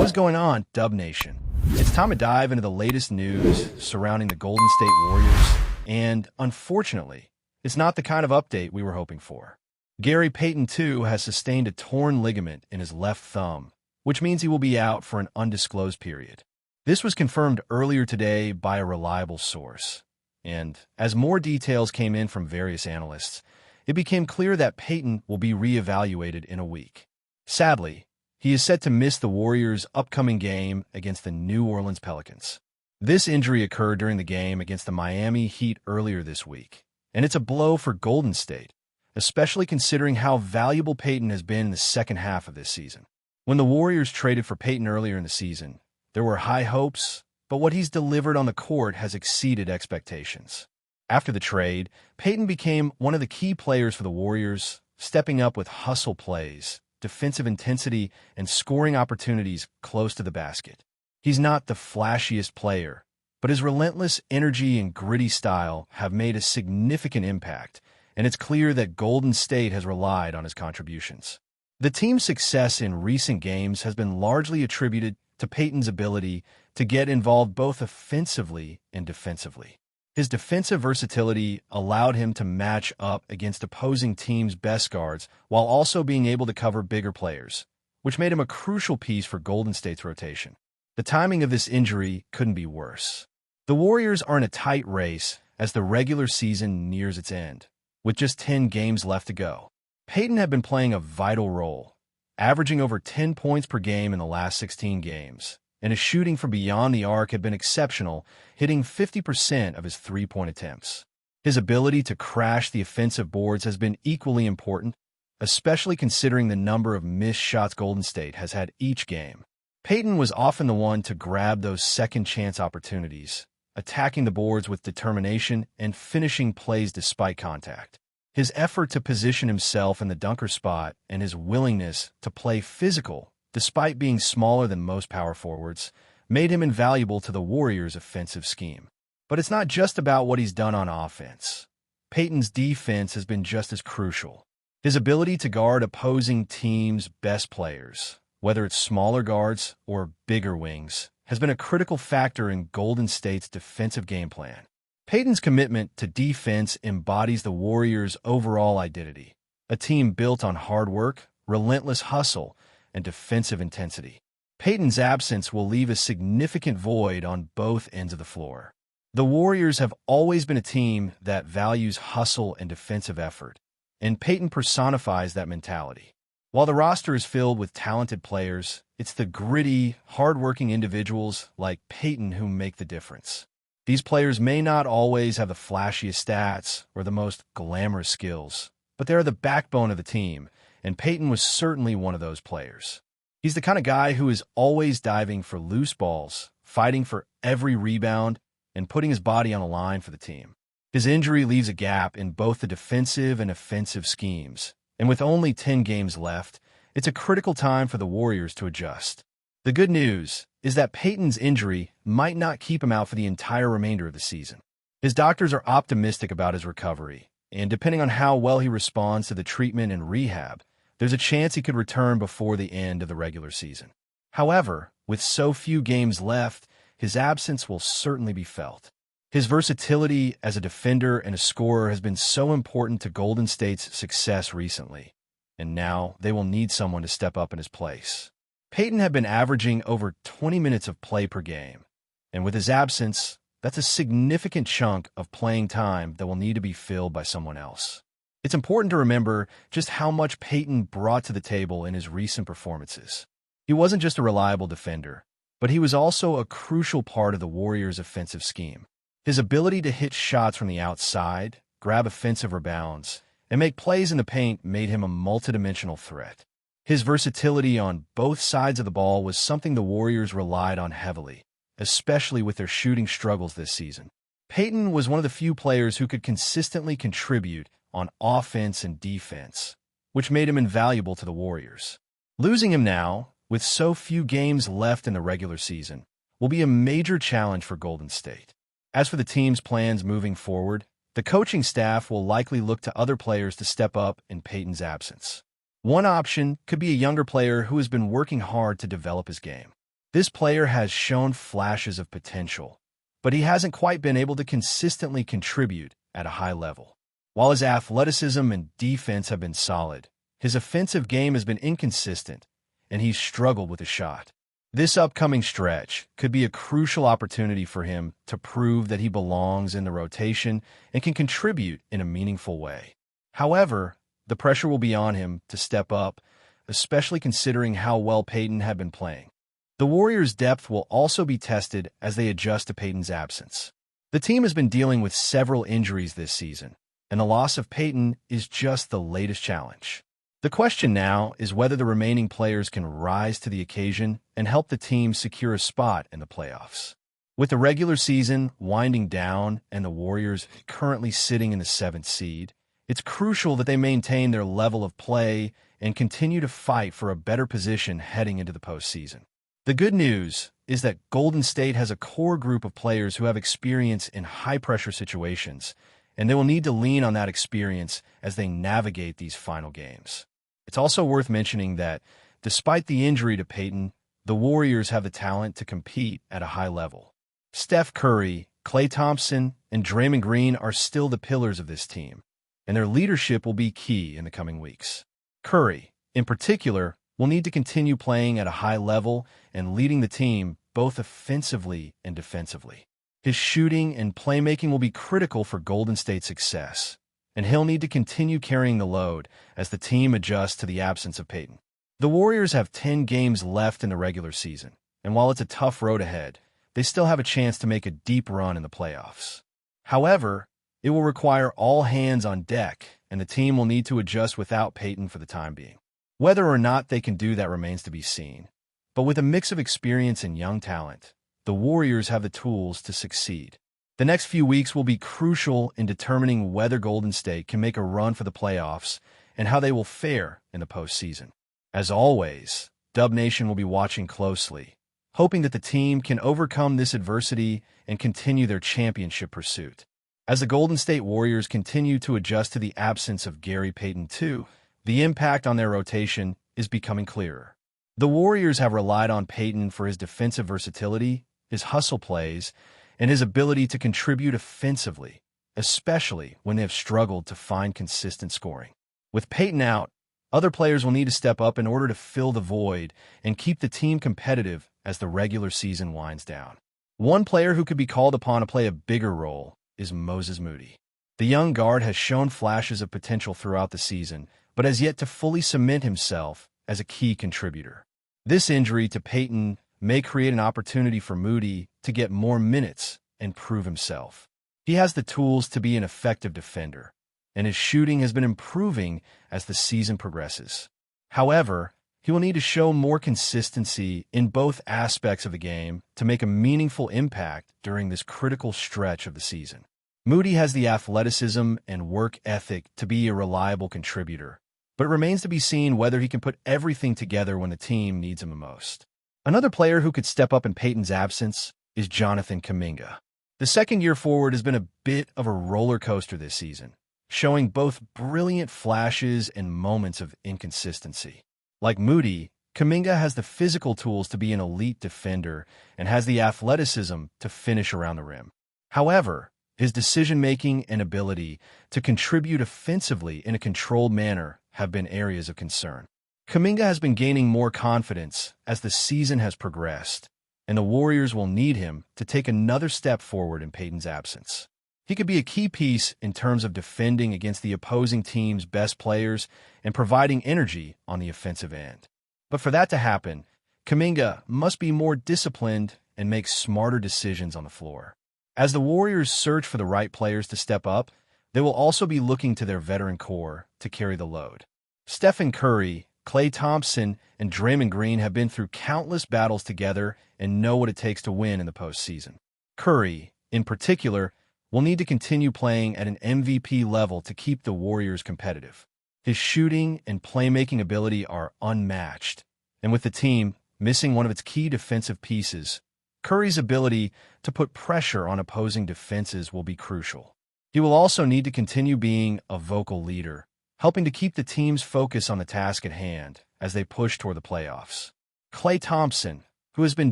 What is going on, Dub Nation? It's time to dive into the latest news surrounding the Golden State Warriors, and unfortunately, it's not the kind of update we were hoping for. Payton II has sustained a torn ligament in his left thumb, which means he will be out for an undisclosed period. This was confirmed earlier today by a reliable source, and as more details came in from various analysts, it became clear that Payton will be reevaluated in a week. Sadly, he is set to miss the Warriors' upcoming game against the New Orleans Pelicans. This injury occurred during the game against the Miami Heat earlier this week, and it's a blow for Golden State, especially considering how valuable Payton has been in the second half of this season. When the Warriors traded for Payton earlier in the season, there were high hopes, but what he's delivered on the court has exceeded expectations. After the trade, Payton became one of the key players for the Warriors, stepping up with hustle plays, defensive intensity, and scoring opportunities close to the basket. He's not the flashiest player, but his relentless energy and gritty style have made a significant impact, and it's clear that Golden State has relied on his contributions. The team's success in recent games has been largely attributed to Payton's ability to get involved both offensively and defensively. His defensive versatility allowed him to match up against opposing teams' best guards while also being able to cover bigger players, which made him a crucial piece for Golden State's rotation. The timing of this injury couldn't be worse. The Warriors are in a tight race as the regular season nears its end, with just 10 games left to go. Payton had been playing a vital role, averaging over 10 points per game in the last 16 games, and his shooting from beyond the arc had been exceptional, hitting 50% of his three-point attempts. His ability to crash the offensive boards has been equally important, especially considering the number of missed shots Golden State has had each game. Payton was often the one to grab those second-chance opportunities, attacking the boards with determination and finishing plays despite contact. His effort to position himself in the dunker spot and his willingness to play physical, despite being smaller than most power forwards, made him invaluable to the Warriors' offensive scheme. But it's not just about what he's done on offense. Payton's defense has been just as crucial. His ability to guard opposing teams' best players, whether it's smaller guards or bigger wings, has been a critical factor in Golden State's defensive game plan. Payton's commitment to defense embodies the Warriors' overall identity, a team built on hard work, relentless hustle, and defensive intensity. Payton's absence will leave a significant void on both ends of the floor. The Warriors have always been a team that values hustle and defensive effort, and Payton personifies that mentality. While the roster is filled with talented players, it's the gritty, hard-working individuals like Payton who make the difference. These players may not always have the flashiest stats or the most glamorous skills, but they are the backbone of the team, and Payton was certainly one of those players. He's the kind of guy who is always diving for loose balls, fighting for every rebound, and putting his body on the line for the team. His injury leaves a gap in both the defensive and offensive schemes, and with only 10 games left, it's a critical time for the Warriors to adjust. The good news is that Payton's injury might not keep him out for the entire remainder of the season. His doctors are optimistic about his recovery, and depending on how well he responds to the treatment and rehab, there's a chance he could return before the end of the regular season. However, with so few games left, his absence will certainly be felt. His versatility as a defender and a scorer has been so important to Golden State's success recently, and now they will need someone to step up in his place. Payton had been averaging over 20 minutes of play per game, and with his absence, that's a significant chunk of playing time that will need to be filled by someone else. It's important to remember just how much Payton brought to the table in his recent performances. He wasn't just a reliable defender, but he was also a crucial part of the Warriors' offensive scheme. His ability to hit shots from the outside, grab offensive rebounds, and make plays in the paint made him a multidimensional threat. His versatility on both sides of the ball was something the Warriors relied on heavily, especially with their shooting struggles this season. Payton was one of the few players who could consistently contribute on offense and defense, which made him invaluable to the Warriors. Losing him now, with so few games left in the regular season, will be a major challenge for Golden State. As for the team's plans moving forward, the coaching staff will likely look to other players to step up in Payton's absence. One option could be a younger player who has been working hard to develop his game. This player has shown flashes of potential, but he hasn't quite been able to consistently contribute at a high level. While his athleticism and defense have been solid, his offensive game has been inconsistent, and he's struggled with a shot. This upcoming stretch could be a crucial opportunity for him to prove that he belongs in the rotation and can contribute in a meaningful way. However, the pressure will be on him to step up, especially considering how well Payton had been playing. The Warriors' depth will also be tested as they adjust to Payton's absence. The team has been dealing with several injuries this season, and the loss of Payton is just the latest challenge. The question now is whether the remaining players can rise to the occasion and help the team secure a spot in the playoffs. With the regular season winding down and the Warriors currently sitting in the 7th seed, it's crucial that they maintain their level of play and continue to fight for a better position heading into the postseason. The good news is that Golden State has a core group of players who have experience in high-pressure situations, and they will need to lean on that experience as they navigate these final games. It's also worth mentioning that, despite the injury to Payton, the Warriors have the talent to compete at a high level. Steph Curry, Klay Thompson, and Draymond Green are still the pillars of this team, and their leadership will be key in the coming weeks. Curry, in particular, will need to continue playing at a high level and leading the team both offensively and defensively. His shooting and playmaking will be critical for Golden State's success, and he'll need to continue carrying the load as the team adjusts to the absence of Payton. The Warriors have 10 games left in the regular season, and while it's a tough road ahead, they still have a chance to make a deep run in the playoffs. However, it will require all hands on deck, and the team will need to adjust without Payton for the time being. Whether or not they can do that remains to be seen, but with a mix of experience and young talent, the Warriors have the tools to succeed. The next few weeks will be crucial in determining whether Golden State can make a run for the playoffs and how they will fare in the postseason. As always, Dub Nation will be watching closely, hoping that the team can overcome this adversity and continue their championship pursuit. As the Golden State Warriors continue to adjust to the absence of Gary Payton II, the impact on their rotation is becoming clearer. The Warriors have relied on Payton for his defensive versatility, his hustle plays, and his ability to contribute offensively, especially when they have struggled to find consistent scoring. With Payton out, other players will need to step up in order to fill the void and keep the team competitive as the regular season winds down. One player who could be called upon to play a bigger role is Moses Moody. The young guard has shown flashes of potential throughout the season, but has yet to fully cement himself as a key contributor. This injury to Payton may create an opportunity for Moody to get more minutes and prove himself. He has the tools to be an effective defender, and his shooting has been improving as the season progresses. However, he will need to show more consistency in both aspects of the game to make a meaningful impact during this critical stretch of the season. Moody has the athleticism and work ethic to be a reliable contributor, but it remains to be seen whether he can put everything together when the team needs him the most. Another player who could step up in Payton's absence is Jonathan Kuminga. The second-year forward has been a bit of a roller coaster this season, showing both brilliant flashes and moments of inconsistency. Like Moody, Kuminga has the physical tools to be an elite defender and has the athleticism to finish around the rim. However, his decision-making and ability to contribute offensively in a controlled manner have been areas of concern. Kuminga has been gaining more confidence as the season has progressed, and the Warriors will need him to take another step forward in Payton's absence. He could be a key piece in terms of defending against the opposing team's best players and providing energy on the offensive end. But for that to happen, Kuminga must be more disciplined and make smarter decisions on the floor. As the Warriors search for the right players to step up, they will also be looking to their veteran core to carry the load. Stephen Curry, Klay Thompson, and Draymond Green have been through countless battles together and know what it takes to win in the postseason. Curry, in particular, will need to continue playing at an MVP level to keep the Warriors competitive. His shooting and playmaking ability are unmatched, and with the team missing one of its key defensive pieces, Curry's ability to put pressure on opposing defenses will be crucial. He will also need to continue being a vocal leader, helping to keep the team's focus on the task at hand as they push toward the playoffs. Klay Thompson, who has been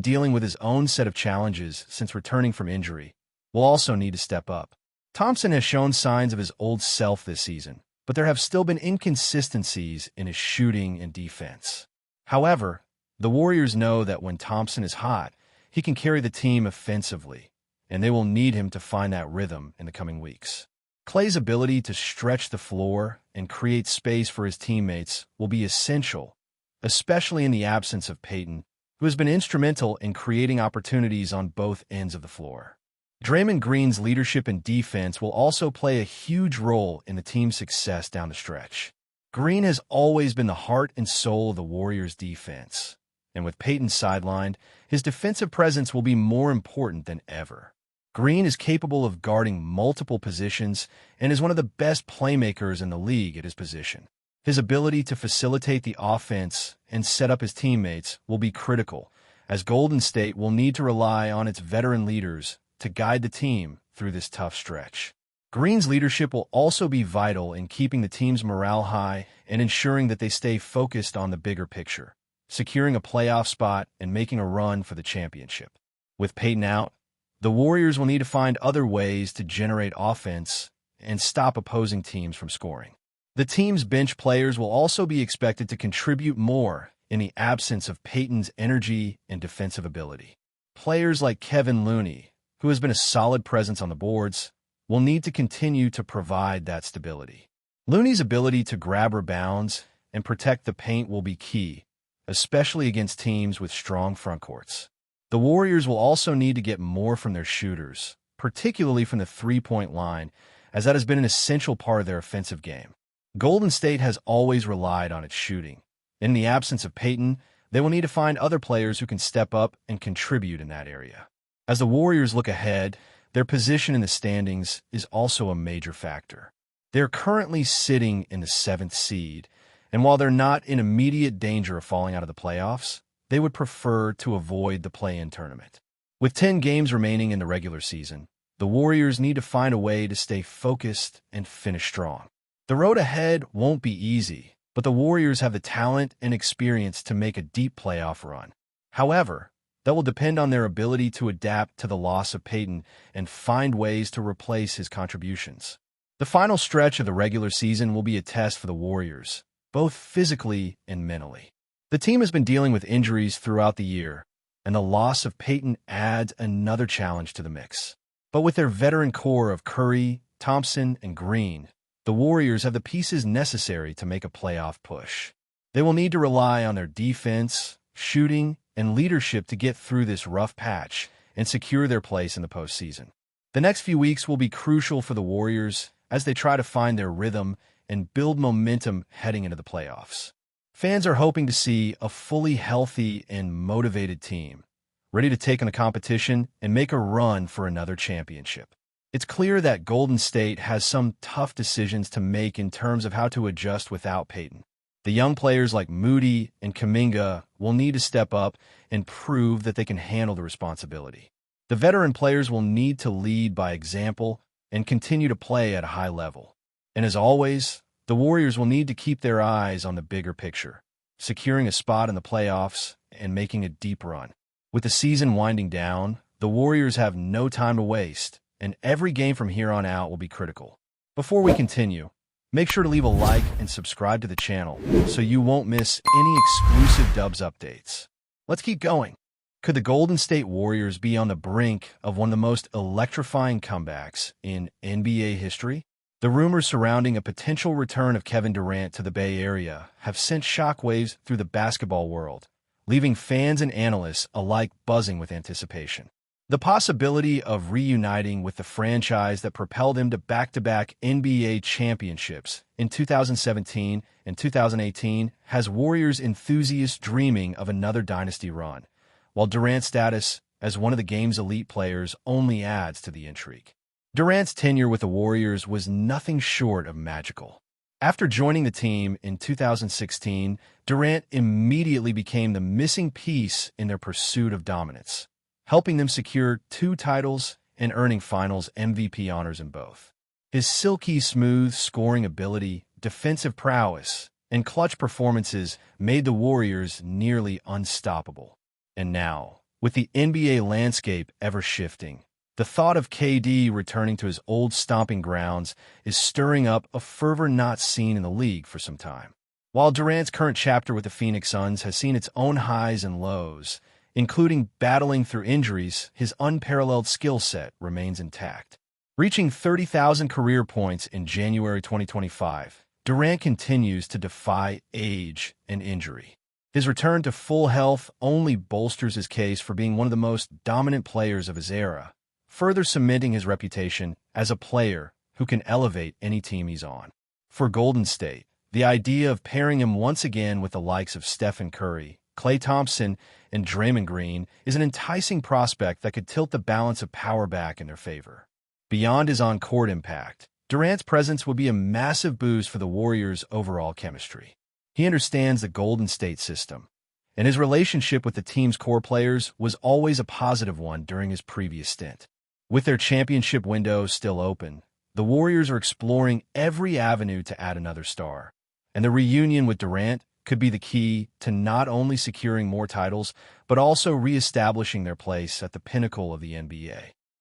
dealing with his own set of challenges since returning from injury, will also need to step up. Thompson has shown signs of his old self this season, but there have still been inconsistencies in his shooting and defense. However, the Warriors know that when Thompson is hot, he can carry the team offensively, and they will need him to find that rhythm in the coming weeks. Klay's ability to stretch the floor and create space for his teammates will be essential, especially in the absence of Payton, who has been instrumental in creating opportunities on both ends of the floor. Draymond Green's leadership and defense will also play a huge role in the team's success down the stretch. Green has always been the heart and soul of the Warriors' defense, and with Payton sidelined, his defensive presence will be more important than ever. Green is capable of guarding multiple positions and is one of the best playmakers in the league at his position. His ability to facilitate the offense and set up his teammates will be critical, as Golden State will need to rely on its veteran leaders to guide the team through this tough stretch. Green's leadership will also be vital in keeping the team's morale high and ensuring that they stay focused on the bigger picture, securing a playoff spot and making a run for the championship. With Payton out, the Warriors will need to find other ways to generate offense and stop opposing teams from scoring. The team's bench players will also be expected to contribute more in the absence of Payton's energy and defensive ability. Players like Kevin Looney, who has been a solid presence on the boards, will need to continue to provide that stability. Looney's ability to grab rebounds and protect the paint will be key, especially against teams with strong frontcourts. The Warriors will also need to get more from their shooters, particularly from the three-point line, as that has been an essential part of their offensive game. Golden State has always relied on its shooting. In the absence of Payton, they will need to find other players who can step up and contribute in that area. As the Warriors look ahead, their position in the standings is also a major factor. They are currently sitting in the 7th seed, and while they're not in immediate danger of falling out of the playoffs, they would prefer to avoid the play-in tournament. With 10 games remaining in the regular season, the Warriors need to find a way to stay focused and finish strong. The road ahead won't be easy, but the Warriors have the talent and experience to make a deep playoff run. However, that will depend on their ability to adapt to the loss of Payton and find ways to replace his contributions. The final stretch of the regular season will be a test for the Warriors, both physically and mentally. The team has been dealing with injuries throughout the year, and the loss of Payton adds another challenge to the mix. But with their veteran core of Curry, Thompson, and Green, the Warriors have the pieces necessary to make a playoff push. They will need to rely on their defense, shooting, and leadership to get through this rough patch and secure their place in the postseason. The next few weeks will be crucial for the Warriors as they try to find their rhythm and build momentum heading into the playoffs. Fans are hoping to see a fully healthy and motivated team, ready to take on the competition and make a run for another championship. It's clear that Golden State has some tough decisions to make in terms of how to adjust without Payton. The young players like Moody and Kuminga will need to step up and prove that they can handle the responsibility. The veteran players will need to lead by example and continue to play at a high level. And as always, the Warriors will need to keep their eyes on the bigger picture, securing a spot in the playoffs and making a deep run. With the season winding down, the Warriors have no time to waste, and every game from here on out will be critical. Before we continue, make sure to leave a like and subscribe to the channel so you won't miss any exclusive Dubs updates. Let's keep going. Could the Golden State Warriors be on the brink of one of the most electrifying comebacks in NBA history? The rumors surrounding a potential return of Kevin Durant to the Bay Area have sent shockwaves through the basketball world, leaving fans and analysts alike buzzing with anticipation. The possibility of reuniting with the franchise that propelled him to back-to-back NBA championships in 2017 and 2018 has Warriors enthusiasts dreaming of another dynasty run, while Durant's status as one of the game's elite players only adds to the intrigue. Durant's tenure with the Warriors was nothing short of magical. After joining the team in 2016, Durant immediately became the missing piece in their pursuit of dominance, helping them secure 2 titles and earning Finals MVP honors in both. His silky smooth scoring ability, defensive prowess, and clutch performances made the Warriors nearly unstoppable. And now, with the NBA landscape ever shifting, the thought of KD returning to his old stomping grounds is stirring up a fervor not seen in the league for some time. While Durant's current chapter with the Phoenix Suns has seen its own highs and lows, including battling through injuries, his unparalleled skill set remains intact. Reaching 30,000 career points in January 2025, Durant continues to defy age and injury. His return to full health only bolsters his case for being one of the most dominant players of his era, further cementing his reputation as a player who can elevate any team he's on. For Golden State, the idea of pairing him once again with the likes of Stephen Curry, Klay Thompson, and Draymond Green is an enticing prospect that could tilt the balance of power back in their favor. Beyond his on-court impact, Durant's presence will be a massive boost for the Warriors' overall chemistry. He understands the Golden State system, and his relationship with the team's core players was always a positive one during his previous stint. With their championship window still open, the Warriors are exploring every avenue to add another star, and the reunion with Durant could be the key to not only securing more titles, but also re-establishing their place at the pinnacle of the NBA.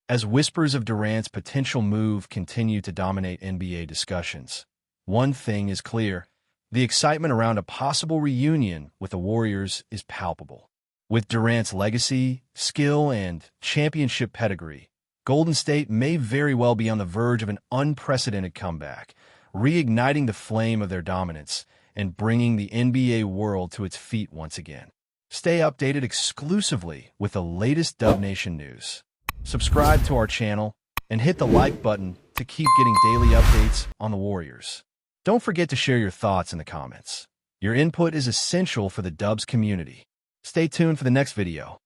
As whispers of Durant's potential move continue to dominate NBA discussions, one thing is clear: the excitement around a possible reunion with the Warriors is palpable. With Durant's legacy, skill, and championship pedigree, Golden State may very well be on the verge of an unprecedented comeback, reigniting the flame of their dominance and bringing the NBA world to its feet once again. Stay updated exclusively with the latest Dub Nation news. Subscribe to our channel and hit the like button to keep getting daily updates on the Warriors. Don't forget to share your thoughts in the comments. Your input is essential for the Dubs community. Stay tuned for the next video.